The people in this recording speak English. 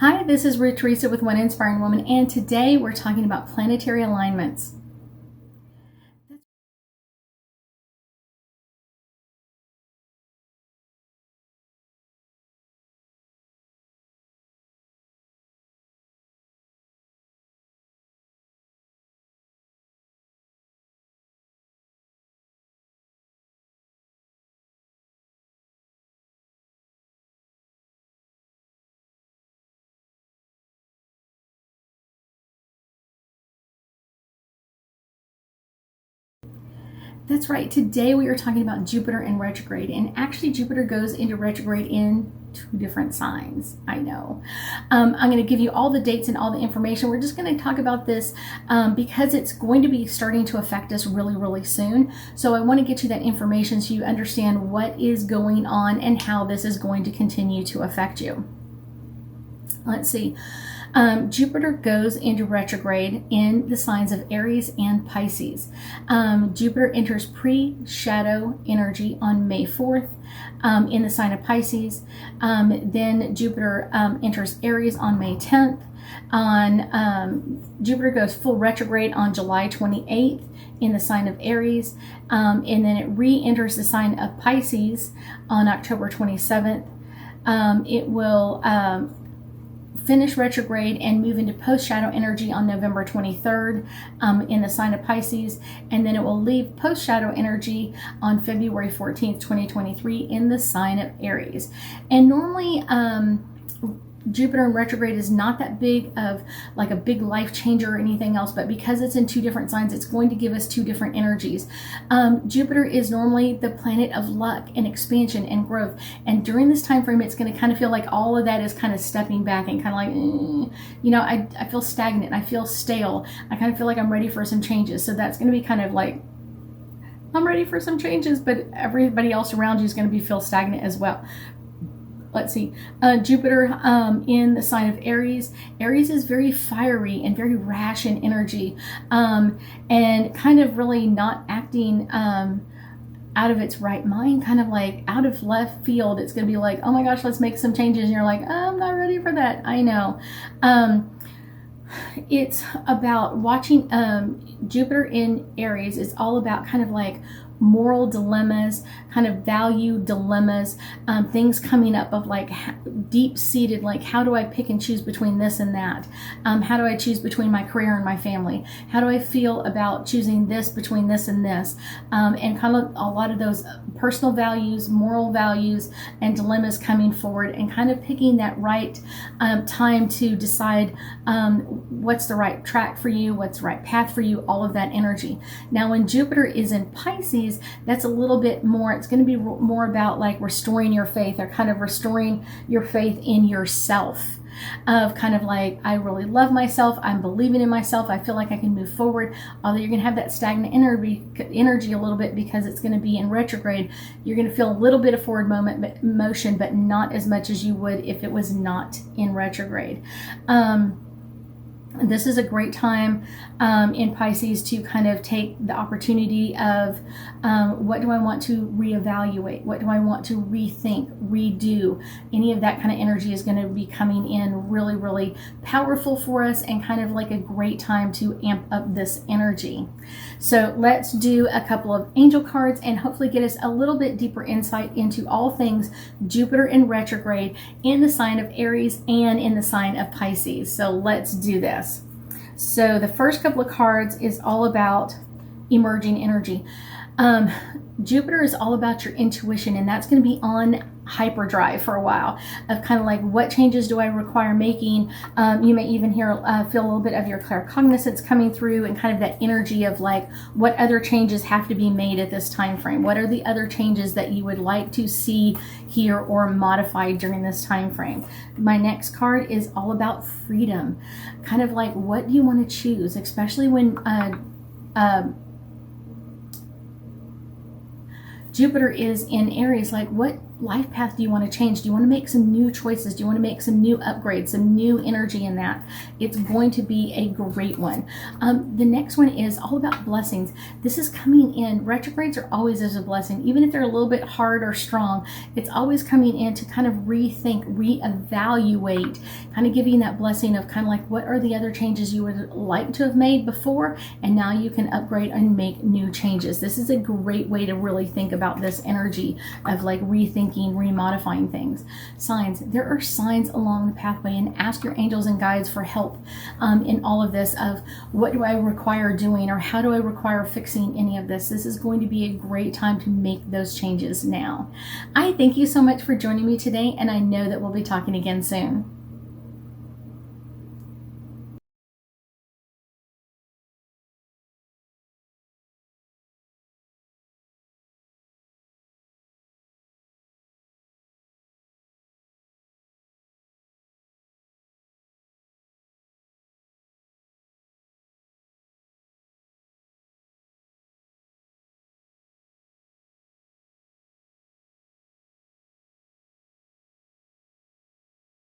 Hi, this is Ruth Theresa with One Inspiring Woman, and today we're talking about planetary alignments. That's right. Today we are talking about Jupiter in retrograde, and actually Jupiter goes into retrograde in 2 different signs. I know. I'm going to give you all the dates and all the information. We're just going to talk about this because it's going to be starting to affect us really, really soon. So I want to get you that information so you understand what is going on and how this is going to continue to affect you. Let's see. Jupiter goes into retrograde in the signs of Aries and Pisces. Jupiter enters pre-shadow energy on May 4th in the sign of Pisces. Then Jupiter enters Aries on May 10th. Jupiter goes full retrograde on July 28th in the sign of Aries. And then it re-enters the sign of Pisces on October 27th. It will finish retrograde and move into post-shadow energy on November 23rd in the sign of Pisces, and then it will leave post-shadow energy on February 14th, 2023 in the sign of Aries. And normally Jupiter in retrograde is not that big of like a big life changer or anything else, but because it's in 2 different signs, it's going to give us 2 different energies. Jupiter is normally the planet of luck and expansion and growth, and during this time frame it's going to kind of feel like all of that is kind of stepping back and kind of like I feel stagnant, I feel stale, I kind of feel like I'm ready for some changes. So that's going to be kind of like, I'm ready for some changes, but everybody else around you is going to feel stagnant as well. Let's see, Jupiter in the sign of Aries. Aries is very fiery and very rash in energy, and kind of really not acting out of its right mind, kind of like out of left field. It's going to be like, oh my gosh, let's make some changes. And you're like, oh, I'm not ready for that. I know. It's about watching Jupiter in Aries is all about kind of like moral dilemmas, kind of value dilemmas, things coming up of like deep-seated, like how do I pick and choose between this and that? How do I choose between my career and my family? How do I feel about choosing this between this and this? And kind of a lot of those personal values, moral values, and dilemmas coming forward, and kind of picking that right time to decide what's the right track for you, what's the right path for you, all of that energy. Now when Jupiter is in Pisces, that's a little bit more, it's going to be more about like restoring your faith, or kind of restoring your faith in yourself, of kind of like, I really love myself, I'm believing in myself, I feel like I can move forward. Although you're going to have that stagnant energy a little bit because it's going to be in retrograde, you're going to feel a little bit of forward motion, but not as much as you would if it was not in retrograde. This is a great time in Pisces to kind of take the opportunity of what do I want to reevaluate? What do I want to rethink, redo? Any of that kind of energy is going to be coming in really, really powerful for us, and kind of like a great time to amp up this energy. So let's do a couple of angel cards and hopefully get us a little bit deeper insight into all things Jupiter in retrograde in the sign of Aries and in the sign of Pisces. So let's do this. So the first couple of cards is all about emerging energy. Jupiter is all about your intuition, and that's going to be on hyperdrive for a while, of kind of like, what changes do I require making? You may even feel a little bit of your claircognizance coming through, and kind of that energy of like, what other changes have to be made at this time frame? What are the other changes that you would like to see, hear, or modified during this time frame? My next card is all about freedom, kind of like, what do you want to choose, especially when Jupiter is in Aries, like what life path do you want to change? Do you want to make some new choices? Do you want to make some new upgrades, some new energy in that? It's going to be a great one. The next one is all about blessings. This is coming in. Retrogrades are always as a blessing, even if they're a little bit hard or strong. It's always coming in to kind of rethink, reevaluate, kind of giving that blessing of kind of like, what are the other changes you would like to have made before, and now you can upgrade and make new changes. This is a great way to really think about this energy of like rethinking, remodifying things. Signs. There are signs along the pathway, and ask your angels and guides for help in all of this of what do I require doing, or how do I require fixing any of this. This is going to be a great time to make those changes now. I thank you so much for joining me today, and I know that we'll be talking again soon.